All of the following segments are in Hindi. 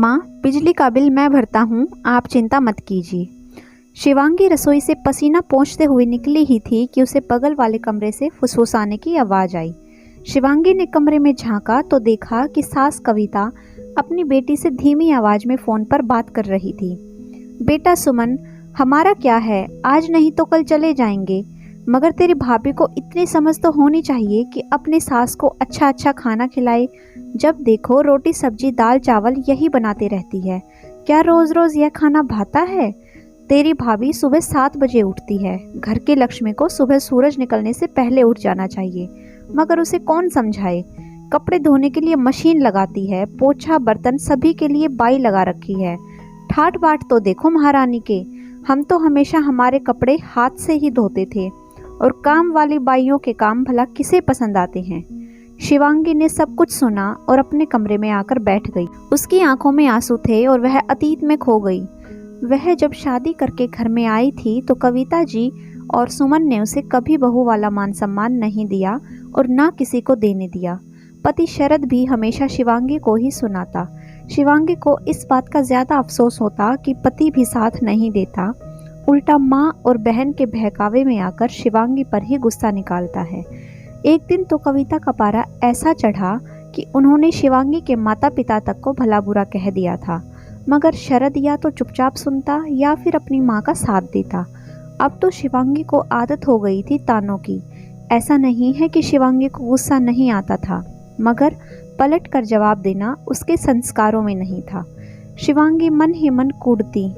माँ, बिजली का बिल मैं भरता हूँ, आप चिंता मत कीजिए। शिवांगी रसोई से पसीना पोंछते हुए निकली ही थी कि उसे बगल वाले कमरे से फुसफुसाने की आवाज़ आई। शिवांगी ने कमरे में झांका तो देखा कि सास कविता अपनी बेटी से धीमी आवाज़ में फ़ोन पर बात कर रही थी। बेटा सुमन, हमारा क्या है, आज नहीं तो कल चले जाएंगे, मगर तेरी भाभी को इतनी समझ तो होनी चाहिए कि अपनी सास को अच्छा अच्छा खाना खिलाए। जब देखो रोटी सब्जी दाल चावल यही बनाती रहती है, क्या रोज़ रोज़ यह खाना भाता है? तेरी भाभी सुबह 7 बजे उठती है। घर की लक्ष्मी को सुबह सूरज निकलने से पहले उठ जाना चाहिए, मगर उसे कौन समझाए। कपड़े धोने के लिए मशीन लगाती है, पोछा बर्तन सभी के लिए बाई लगा रखी है। ठाट बाट तो देखो महारानी के, हम तो हमेशा हमारे कपड़े हाथ से ही धोते थे, और काम वाली बाइयों के काम भला किसे पसंद आते हैं। शिवांगी ने सब कुछ सुना और अपने कमरे में आकर बैठ गई। उसकी आंखों में आंसू थे और वह अतीत में खो गई। वह जब शादी करके घर में आई थी तो कविता जी और सुमन ने उसे कभी बहू वाला मान सम्मान नहीं दिया और ना किसी को देने दिया। पति शरद भी हमेशा शिवांगी को ही सुनाता। शिवांगी को इस बात का ज्यादा अफसोस होता कि पति भी साथ नहीं देता, उल्टा माँ और बहन के बहकावे में आकर शिवांगी पर ही गुस्सा निकालता है। एक दिन तो कविता का पारा ऐसा चढ़ा कि उन्होंने शिवांगी के माता पिता तक को भला बुरा कह दिया था, मगर शरद या तो चुपचाप सुनता या फिर अपनी माँ का साथ देता। अब तो शिवांगी को आदत हो गई थी तानों की। ऐसा नहीं है कि शिवांगी को गुस्सा नहीं आता था, मगर पलट कर जवाब देना उसके संस्कारों में नहीं था। शिवांगी मन ही मन कूदती,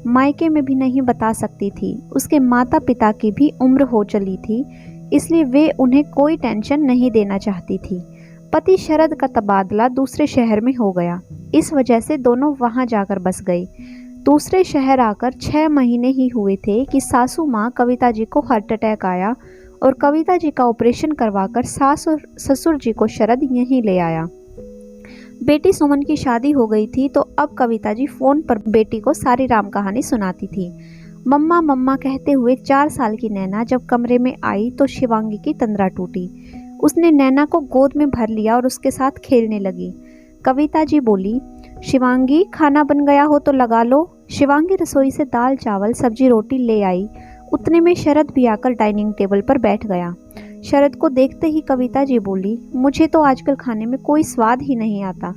मायके में भी नहीं बता सकती थी। उसके माता पिता की भी उम्र हो चली थी, इसलिए वे उन्हें कोई टेंशन नहीं देना चाहती थी। पति शरद का तबादला दूसरे शहर में हो गया, इस वजह से दोनों वहां जाकर बस गए। दूसरे शहर आकर 6 महीने ही हुए थे कि सासू माँ कविता जी को हार्ट अटैक आया और कविता जी का ऑपरेशन करवाकर सास और ससुर जी को शरद यहीं ले आया। बेटी सुमन की शादी हो गई थी तो अब कविता जी फोन पर बेटी को सारी राम कहानी सुनाती थी। मम्मा मम्मा कहते हुए 4 साल की नैना जब कमरे में आई तो शिवांगी की तंद्रा टूटी। उसने नैना को गोद में भर लिया और उसके साथ खेलने लगी। कविता जी बोली, शिवांगी खाना बन गया हो तो लगा लो। शिवांगी रसोई से दाल चावल सब्जी रोटी ले आई। उतने में शरद भी आकर डाइनिंग टेबल पर बैठ गया। शरद को देखते ही कविता जी बोली, मुझे तो आजकल खाने में कोई स्वाद ही नहीं आता।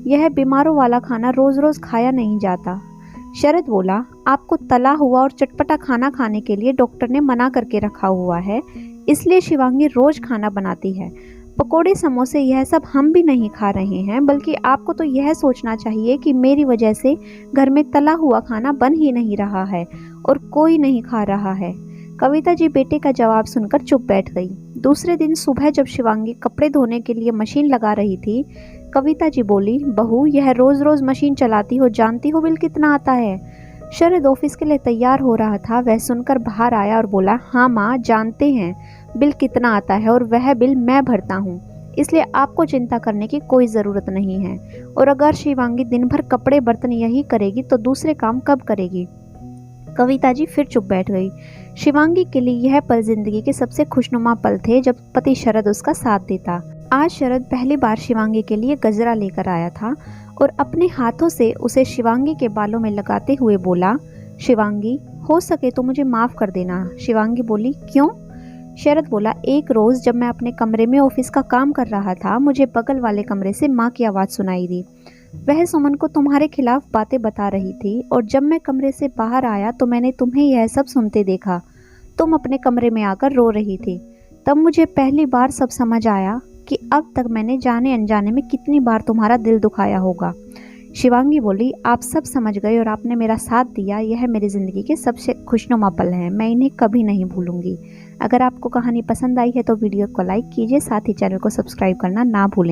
यह बीमारों वाला खाना रोज रोज खाया नहीं जाता। शरद बोला, आपको तला हुआ और चटपटा खाना खाने के लिए डॉक्टर ने मना करके रखा हुआ है, इसलिए शिवांगी रोज खाना बनाती है। पकोड़े समोसे यह सब हम भी नहीं खा रहे हैं, बल्कि आपको तो यह सोचना चाहिए कि मेरी वजह से घर में तला हुआ खाना बन ही नहीं रहा है और कोई नहीं खा रहा है। कविता जी बेटे का जवाब सुनकर चुप बैठ गई। दूसरे दिन सुबह जब शिवांगी कपड़े धोने के लिए मशीन लगा रही थी, कविता जी बोली, बहू यह रोज रोज मशीन चलाती हो, जानती हो बिल कितना आता है? शरद ऑफिस के लिए तैयार हो रहा था, वह सुनकर बाहर आया और बोला, हाँ माँ जानते हैं बिल कितना आता है और वह बिल मैं भरता हूँ, इसलिए आपको चिंता करने की कोई ज़रूरत नहीं है। और अगर शिवांगी दिन भर कपड़े बर्तन यही करेगी तो दूसरे काम कब करेगी? कविता जी फिर चुप बैठ गई। शिवांगी के लिए यह पल जिंदगी के सबसे खुशनुमा पल थे जब पति शरद उसका साथ देता। आज शरद पहली बार शिवांगी के लिए गजरा लेकर आया था और अपने हाथों से उसे शिवांगी के बालों में लगाते हुए बोला, शिवांगी हो सके तो मुझे माफ़ कर देना। शिवांगी बोली, क्यों? शरद बोला, एक रोज़ जब मैं अपने कमरे में ऑफिस का काम कर रहा था, मुझे बगल वाले कमरे से माँ की आवाज़ सुनाई दी। वह सुमन को तुम्हारे खिलाफ बातें बता रही थी और जब मैं कमरे से बाहर आया तो मैंने तुम्हें यह सब सुनते देखा। तुम अपने कमरे में आकर रो रही थी। तब मुझे पहली बार सब समझ आया कि अब तक मैंने जाने अनजाने में कितनी बार तुम्हारा दिल दुखाया होगा। शिवांगी बोली, आप सब समझ गए और आपने मेरा साथ दिया, यह मेरी ज़िंदगी के सबसे खुशनुमा पल हैं, मैं इन्हें कभी नहीं भूलूंगी। अगर आपको कहानी पसंद आई है तो वीडियो को लाइक कीजिए, साथ ही चैनल को सब्सक्राइब करना ना भूलें।